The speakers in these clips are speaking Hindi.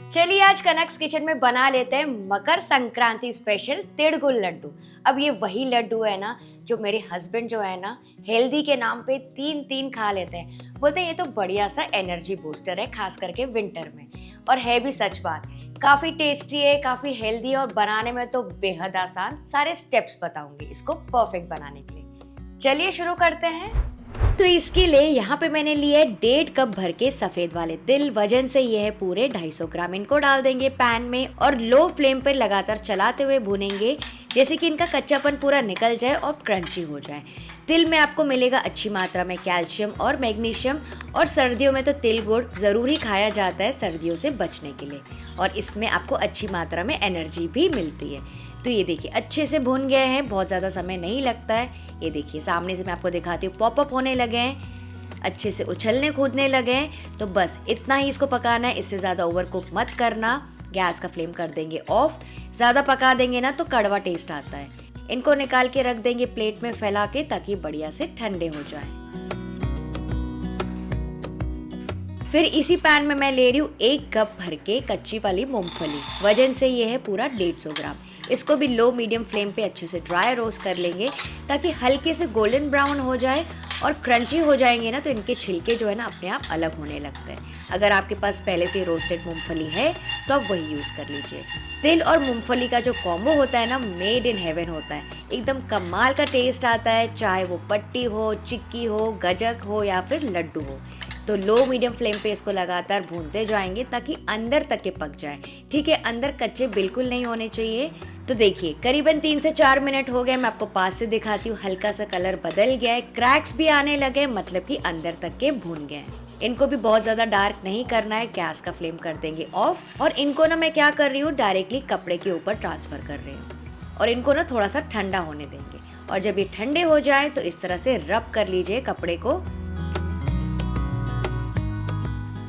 चलिए आज कनक्स किचन में बना लेते हैं मकर संक्रांति स्पेशल तिड़गुल लड्डू। अब ये वही लड्डू है ना जो मेरे हस्बैंड जो है ना हेल्दी के नाम पे तीन तीन खा लेते हैं। बोलते हैं ये तो बढ़िया सा एनर्जी बूस्टर है, खास करके विंटर में। और है भी सच बात, काफ़ी टेस्टी है, काफ़ी हेल्दी और बनाने में तो बेहद आसान। सारे स्टेप्स बताऊंगी इसको परफेक्ट बनाने के लिए। चलिए शुरू करते हैं। तो इसके लिए यहाँ पे मैंने लिए 1.5 कप भर के सफ़ेद वाले तिल। वजन से ये है पूरे 250 ग्राम। इनको डाल देंगे पैन में और लो फ्लेम पर लगातार चलाते हुए भूनेंगे, जैसे कि इनका कच्चापन पूरा निकल जाए और क्रंची हो जाए। तिल में आपको मिलेगा अच्छी मात्रा में कैल्शियम और मैग्नीशियम, और सर्दियों में तो तिल गुड़ ज़रूर ही खाया जाता है सर्दियों से बचने के लिए, और इसमें आपको अच्छी मात्रा में एनर्जी भी मिलती है। तो ये देखिए अच्छे से भुन गए हैं, बहुत ज़्यादा समय नहीं लगता है। ये देखिए सामने से मैं आपको दिखाती हूँ, पॉपअप होने लगे हैं, अच्छे से उछलने कूदने लगे हैं। तो बस इतना ही इसको पकाना है, इससे ज़्यादा ओवर कुक मत करना। गैस का फ्लेम कर देंगे ऑफ। ज़्यादा पका देंगे ना तो कड़वा टेस्ट आता है। इनको निकाल के रख देंगे प्लेट में फैला के, ताकि बढ़िया से ठंडे हो जाएं। फिर इसी पैन में मैं ले रही हूँ 1 कप भर के कच्ची वाली मूंगफली। वजन से ये है पूरा 150 ग्राम। इसको भी लो मीडियम फ्लेम पे अच्छे से ड्राई रोस्ट कर लेंगे, ताकि हल्के से गोल्डन ब्राउन हो जाए और क्रंची हो जाएंगे ना तो इनके छिलके जो है ना अपने आप अलग होने लगते हैं। अगर आपके पास पहले से रोस्टेड मूंगफली है तो आप वही यूज़ कर लीजिए। तिल और मूंगफली का जो कॉम्बो होता है ना, मेड इन हेवन होता है। एकदम कमाल का टेस्ट आता है, चाहे वो पट्टी हो, चिक्की हो, गजक हो या फिर लड्डू हो। तो लो मीडियम फ्लेम पे इसको लगातार भूनते जाएंगे ताकि अंदर तक के पक जाए। ठीक है, अंदर कच्चे बिल्कुल नहीं होने चाहिए। तो देखिए करीबन 3 से 4 मिनट हो गए। मैं आपको पास से दिखाती हूँ, हल्का सा कलर बदल गया है, क्रैक्स भी आने लगे, मतलब कि अंदर तक के भून गए हैं। इनको भी बहुत ज़्यादा डार्क नहीं करना है। गैस का फ्लेम कर देंगे ऑफ। और इनको ना मैं क्या कर रही हूँ, डायरेक्टली कपड़े के ऊपर ट्रांसफ़र कर रही हूँ और इनको ना थोड़ा सा ठंडा होने देंगे। और जब ये ठंडे हो जाए तो इस तरह से रब कर लीजिए कपड़े को।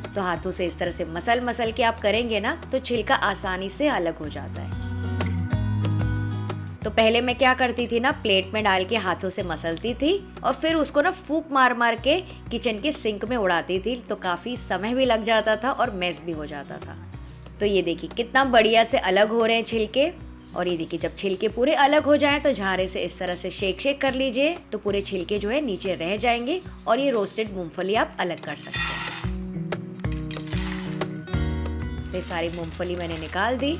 तो हाथों से इस तरह से मसल मसल के आप करेंगे ना तो छिलका आसानी से अलग हो जाता है। तो पहले मैं क्या करती थी ना, प्लेट में डाल के हाथों से मसलती थी और फिर उसको ना फूंक मार मार के किचन के सिंक में उड़ाती थी। तो काफ़ी समय भी लग जाता था और मेस भी हो जाता था। तो ये देखिए कितना बढ़िया से अलग हो रहे हैं छिलके। और ये देखिए जब छिलके पूरे अलग हो जाएं तो झारे से इस तरह से शेक शेक कर लीजिए, तो पूरे छिलके जो है नीचे रह जाएंगे और ये रोस्टेड मूंगफली आप अलग कर सकते हैं। ये सारी मूंगफली मैंने निकाल दी।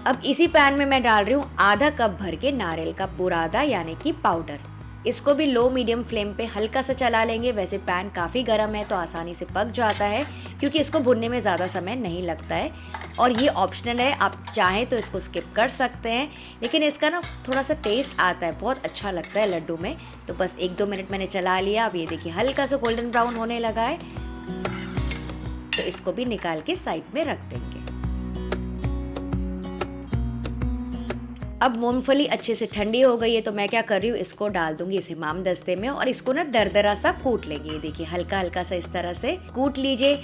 अब इसी पैन में मैं डाल रही हूँ आधा कप भर के नारियल का बुरादा, यानी कि पाउडर। इसको भी लो मीडियम फ्लेम पे हल्का सा चला लेंगे। वैसे पैन काफ़ी गर्म है तो आसानी से पक जाता है, क्योंकि इसको भुनने में ज़्यादा समय नहीं लगता है। और ये ऑप्शनल है, आप चाहें तो इसको स्किप कर सकते हैं, लेकिन इसका ना थोड़ा सा टेस्ट आता है, बहुत अच्छा लगता है लड्डू में। तो बस 1-2 मिनट मैंने चला लिया। अब ये देखिए हल्का सा गोल्डन ब्राउन होने लगा है, तो इसको भी निकाल के साइड में रख देंगे। अब मूंगफली अच्छे से ठंडी हो गई है तो मैं क्या कर रही हूँ, इसको डाल दूंगी इस हमाम दस्ते में और इसको ना दरदरा सा कूट लेंगे। ये देखिए हल्का हल्का सा इस तरह से कूट लीजिए।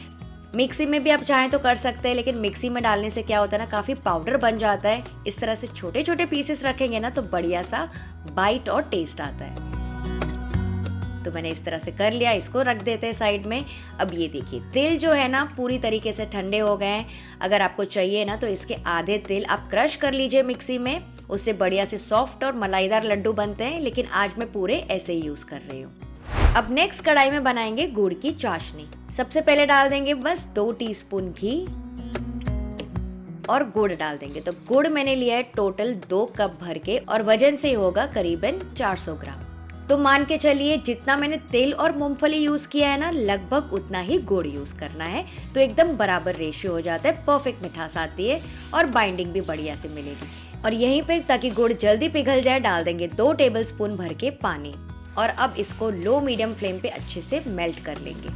मिक्सी में भी आप चाहें तो कर सकते हैं, लेकिन मिक्सी में डालने से क्या होता है ना, काफ़ी पाउडर बन जाता है। इस तरह से छोटे छोटे पीसेस रखेंगे ना तो बढ़िया सा बाइट और टेस्ट आता है। तो मैंने इस तरह से कर लिया, इसको रख देते हैं साइड में। अब ये देखिए तिल जो है ना पूरी तरीके से ठंडे हो गए हैं। अगर आपको चाहिए ना तो इसके आधे तिल आप क्रश कर लीजिए मिक्सी में, उससे बढ़िया से सॉफ्ट और मलाईदार लड्डू बनते हैं। लेकिन आज मैं पूरे ऐसे ही यूज़ कर रही हूँ। अब नेक्स्ट कढ़ाई में बनाएंगे गुड़ की चाशनी। सबसे पहले डाल देंगे बस 2 टीस्पून घी और गुड़ डाल देंगे। तो गुड़ मैंने लिया है टोटल 2 कप भर के और वजन से होगा करीबन 400 ग्राम। तो मान के चलिए जितना मैंने तिल और मूंगफली यूज़ किया है ना, लगभग उतना ही गुड़ यूज़ करना है। तो एकदम बराबर रेशियो हो जाता है, परफेक्ट मिठास आती है और बाइंडिंग भी बढ़िया से मिलेगी। और यहीं पे ताकि गुड़ जल्दी पिघल जाए डाल देंगे 2 टेबलस्पून भर के पानी। और अब इसको लो मीडियम फ्लेम पे अच्छे से मेल्ट कर लेंगे।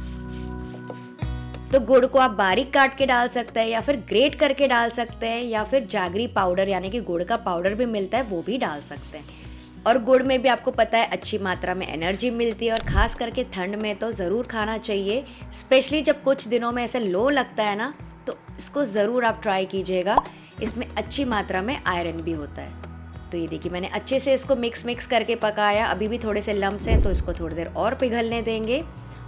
तो गुड़ को आप बारीक काट के डाल सकते हैं या फिर ग्रेट करके डाल सकते हैं, या फिर जागरी पाउडर यानी कि गुड़ का पाउडर भी मिलता है, वो भी डाल सकते हैं। और गुड़ में भी आपको पता है अच्छी मात्रा में एनर्जी मिलती है, और ख़ास करके ठंड में तो ज़रूर खाना चाहिए। स्पेशली जब कुछ दिनों में ऐसे लो लगता है ना, तो इसको ज़रूर आप ट्राई कीजिएगा। इसमें अच्छी मात्रा में आयरन भी होता है। तो ये देखिए मैंने अच्छे से इसको मिक्स करके पकाया। अभी भी थोड़े से लम्स हैं तो इसको थोड़ी देर और पिघलने देंगे।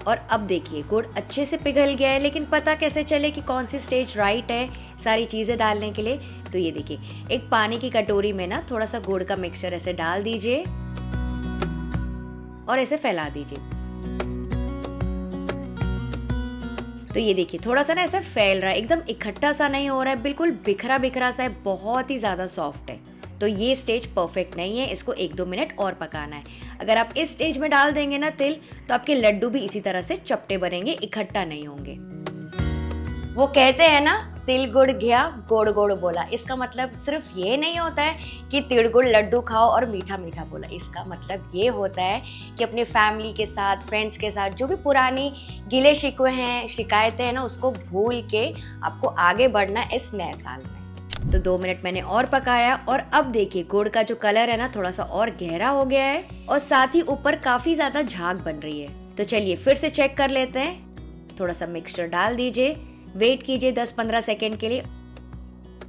और अब देखिए गुड़ अच्छे से पिघल गया है, लेकिन पता कैसे चले कि कौन सी स्टेज राइट है सारी चीज़ें डालने के लिए? तो ये देखिए, एक पानी की कटोरी में ना थोड़ा सा गुड़ का मिक्सचर ऐसे डाल दीजिए और ऐसे फैला दीजिए। तो ये देखिए थोड़ा सा ना ऐसा फैल रहा है, एकदम इकट्ठा सा नहीं हो रहा है, बिल्कुल बिखरा बिखरा सा है, बहुत ही ज़्यादा सॉफ्ट है। तो ये स्टेज परफेक्ट नहीं है, इसको 1-2 मिनट और पकाना है। अगर आप इस स्टेज में डाल देंगे ना तिल, तो आपके लड्डू भी इसी तरह से चपटे बनेंगे, इकट्ठा नहीं होंगे। वो कहते हैं ना, तिल गुड़ घिया गोड़ गोड़ बोला। इसका मतलब सिर्फ ये नहीं होता है कि तिल गुड़ लड्डू खाओ और मीठा मीठा बोला। इसका मतलब ये होता है कि अपनी फैमिली के साथ, फ्रेंड्स के साथ जो भी पुरानी गिले शिकवे हैं, शिकायतें हैं ना, उसको भूल के आपको आगे बढ़ना इस नए साल में। तो 2 मिनट मैंने और पकाया और अब देखिए गुड़ का जो कलर है ना थोड़ा सा और गहरा हो गया है और साथ ही ऊपर काफी ज्यादा झाग बन रही है। तो चलिए फिर से चेक कर लेते हैं। थोड़ा सा मिक्सचर डाल दीजिए, वेट कीजिए 10-15 सेकेंड के लिए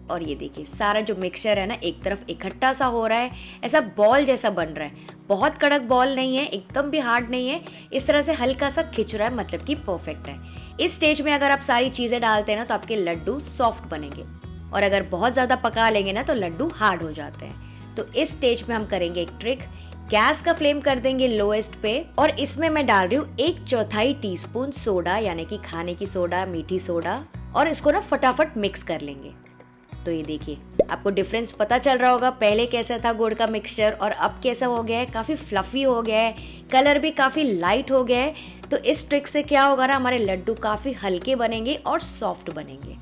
और ये देखिए सारा जो मिक्सचर है ना एक तरफ इकट्ठा सा हो रहा है, ऐसा बॉल जैसा बन रहा है। बहुत कड़क बॉल नहीं है, एकदम भी हार्ड नहीं है, इस तरह से हल्का सा खिंच रहा है, मतलब कि परफेक्ट है। इस स्टेज में अगर आप सारी चीजें डालते हैं ना तो आपके लड्डू सॉफ्ट बनेंगे और अगर बहुत ज़्यादा पका लेंगे ना तो लड्डू हार्ड हो जाते हैं। तो इस स्टेज में हम करेंगे एक ट्रिक, गैस का फ्लेम कर देंगे लोएस्ट पे और इसमें मैं डाल रही हूँ 1/4 टीस्पून सोडा, यानी कि खाने की सोडा, मीठी सोडा, और इसको ना फटाफट मिक्स कर लेंगे। तो ये देखिए आपको डिफरेंस पता चल रहा होगा, पहले कैसा था गुड़ का मिक्सचर और अब कैसा हो गया है, काफ़ी फ्लफी हो गया है, कलर भी काफ़ी लाइट हो गया है। तो इस ट्रिक से क्या होगा ना, हमारे लड्डू काफ़ी हल्के बनेंगे और सॉफ्ट बनेंगे।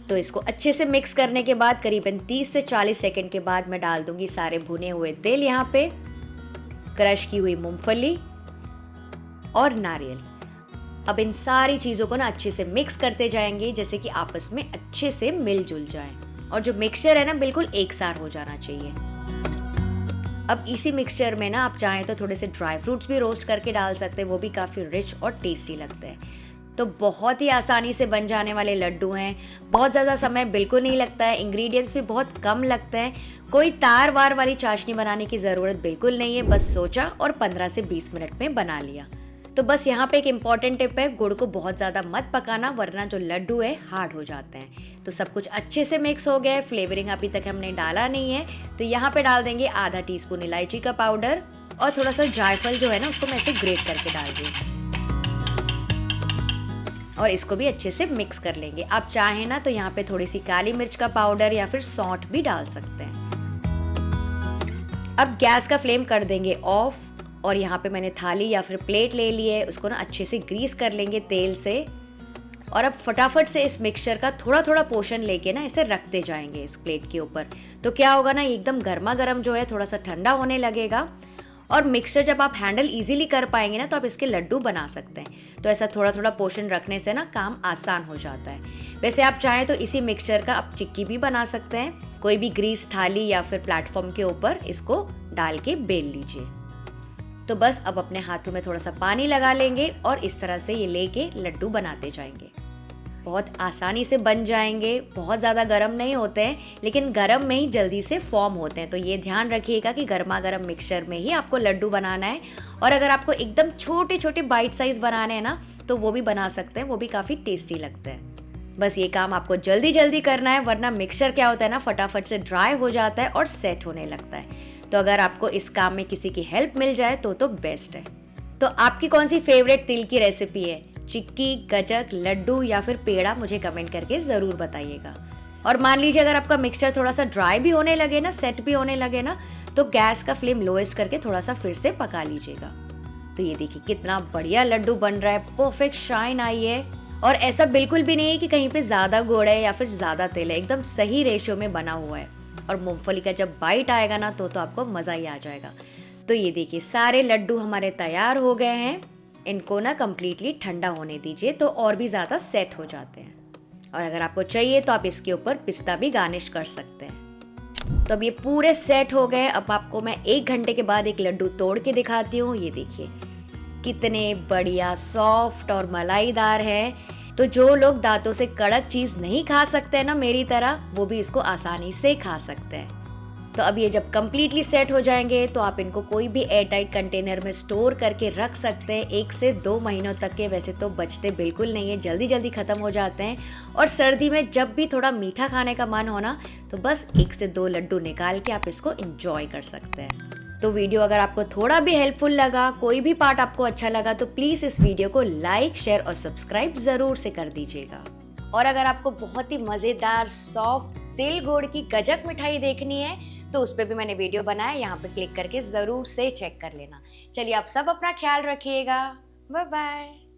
तो इसको अच्छे से मिक्स करने के बाद करीबन 30 से 40 सेकंड के बाद मैं डाल दूंगी सारे भुने हुए तिल, यहाँ पे क्रश की हुई मूंगफली और नारियल। अब इन सारी चीज़ों को ना अच्छे से मिक्स करते जाएंगे, जैसे कि आपस में अच्छे से मिलजुल जाए और जो मिक्सचर है ना बिल्कुल एक सार हो जाना चाहिए। अब इसी मिक्सचर में ना आप चाहें तो थोड़े से ड्राई फ्रूट्स भी रोस्ट करके डाल सकते हैं, वो भी काफ़ी रिच और टेस्टी लगते हैं। तो बहुत ही आसानी से बन जाने वाले लड्डू हैं, बहुत ज़्यादा समय बिल्कुल नहीं लगता है, इंग्रेडिएंट्स भी बहुत कम लगते हैं, कोई तार वार वाली चाशनी बनाने की ज़रूरत बिल्कुल नहीं है, बस सोचा और 15 से 20 मिनट में बना लिया। तो बस यहाँ पे एक इम्पॉर्टेंट टिप है, गुड़ को बहुत ज़्यादा मत पकाना वरना जो लड्डू है हार्ड हो जाते हैं। तो सब कुछ अच्छे से मिक्स हो गया है, फ्लेवरिंग अभी तक हमने डाला नहीं है, तो यहाँ पे डाल देंगे आधा टीस्पून इलायची का पाउडर और थोड़ा सा जायफल जो है ना उसको मैं ऐसे ग्रेट करके डाल दूँ और इसको भी अच्छे से मिक्स कर लेंगे। आप चाहें ना तो यहाँ पे थोड़ी सी काली मिर्च का पाउडर या फिर सौंठ भी डाल सकते हैं। अब गैस का फ्लेम कर देंगे ऑफ और यहाँ पे मैंने थाली या फिर प्लेट ले ली है, उसको ना अच्छे से ग्रीस कर लेंगे तेल से और अब फटाफट से इस मिक्सचर का थोड़ा थोड़ा पोर्शन लेके ना इसे रखते जाएंगे इस प्लेट के ऊपर। तो क्या होगा ना, एकदम गर्मा गर्म जो है थोड़ा सा ठंडा होने लगेगा और मिक्सचर जब आप हैंडल इजीली कर पाएंगे ना तो आप इसके लड्डू बना सकते हैं। तो ऐसा थोड़ा थोड़ा पोर्शन रखने से ना काम आसान हो जाता है। वैसे आप चाहें तो इसी मिक्सचर का आप चिक्की भी बना सकते हैं, कोई भी ग्रीस थाली या फिर प्लेटफॉर्म के ऊपर इसको डाल के बेल लीजिए। तो बस अब अपने हाथों में थोड़ा सा पानी लगा लेंगे और इस तरह से ये लेके लड्डू बनाते जाएंगे। बहुत आसानी से बन जाएंगे, बहुत ज़्यादा गर्म नहीं होते हैं लेकिन गर्म में ही जल्दी से फॉर्म होते हैं। तो ये ध्यान रखिएगा कि गर्मा गर्म मिक्सचर में ही आपको लड्डू बनाना है और अगर आपको एकदम छोटे छोटे बाइट साइज बनाने हैं ना तो वो भी बना सकते हैं, वो भी काफ़ी टेस्टी लगते हैं। बस ये काम आपको जल्दी जल्दी करना है वरना मिक्सचर क्या होता है ना फटाफट से ड्राई हो जाता है और सेट होने लगता है। तो अगर आपको इस काम में किसी की हेल्प मिल जाए तो बेस्ट है। तो आपकी कौन सी फेवरेट तिल की रेसिपी है? चिक्की, गजक, लड्डू या फिर पेड़ा? मुझे कमेंट करके ज़रूर बताइएगा। और मान लीजिए अगर आपका मिक्सचर थोड़ा सा ड्राई भी होने लगे ना, सेट भी होने लगे ना, तो गैस का फ्लेम लोएस्ट करके थोड़ा सा फिर से पका लीजिएगा। तो ये देखिए कितना बढ़िया लड्डू बन रहा है, परफेक्ट शाइन आई है और ऐसा बिल्कुल भी नहीं है कि कहीं पे ज़्यादा गुड़ है या फिर ज़्यादा तेल है, एकदम सही रेशियो में बना हुआ है। और मूंगफली का जब बाइट आएगा ना तो आपको मज़ा ही आ जाएगा। तो ये देखिए सारे लड्डू हमारे तैयार हो गए हैं। इनको ना कम्प्लीटली ठंडा होने दीजिए तो और भी ज़्यादा सेट हो जाते हैं। और अगर आपको चाहिए तो आप इसके ऊपर पिस्ता भी गार्निश कर सकते हैं। तो अब ये पूरे सेट हो गए। अब आपको मैं 1 घंटे के बाद एक लड्डू तोड़ के दिखाती हूँ। ये देखिए कितने बढ़िया सॉफ्ट और मलाईदार हैं। तो जो लोग दांतों से कड़क चीज़ नहीं खा सकते हैं ना मेरी तरह, वो भी इसको आसानी से खा सकते हैं। तो अब ये जब कम्प्लीटली सेट हो जाएंगे तो आप इनको कोई भी एयरटाइट कंटेनर में स्टोर करके रख सकते हैं 1 से 2 महीनों तक के। वैसे तो बचते बिल्कुल नहीं है, जल्दी जल्दी ख़त्म हो जाते हैं। और सर्दी में जब भी थोड़ा मीठा खाने का मन हो ना, तो बस 1 से 2 लड्डू निकाल के आप इसको इंजॉय कर सकते हैं। तो वीडियो अगर आपको थोड़ा भी हेल्पफुल लगा, कोई भी पार्ट आपको अच्छा लगा, तो प्लीज़ इस वीडियो को लाइक, शेयर और सब्सक्राइब ज़रूर से कर दीजिएगा। और अगर आपको बहुत ही मज़ेदार सॉफ्ट तिल गुड़ की गजक मिठाई देखनी है तो उस पर भी मैंने वीडियो बनाया, यहाँ पे क्लिक करके ज़रूर से चेक कर लेना। चलिए आप सब अपना ख्याल रखिएगा, बाय बाय।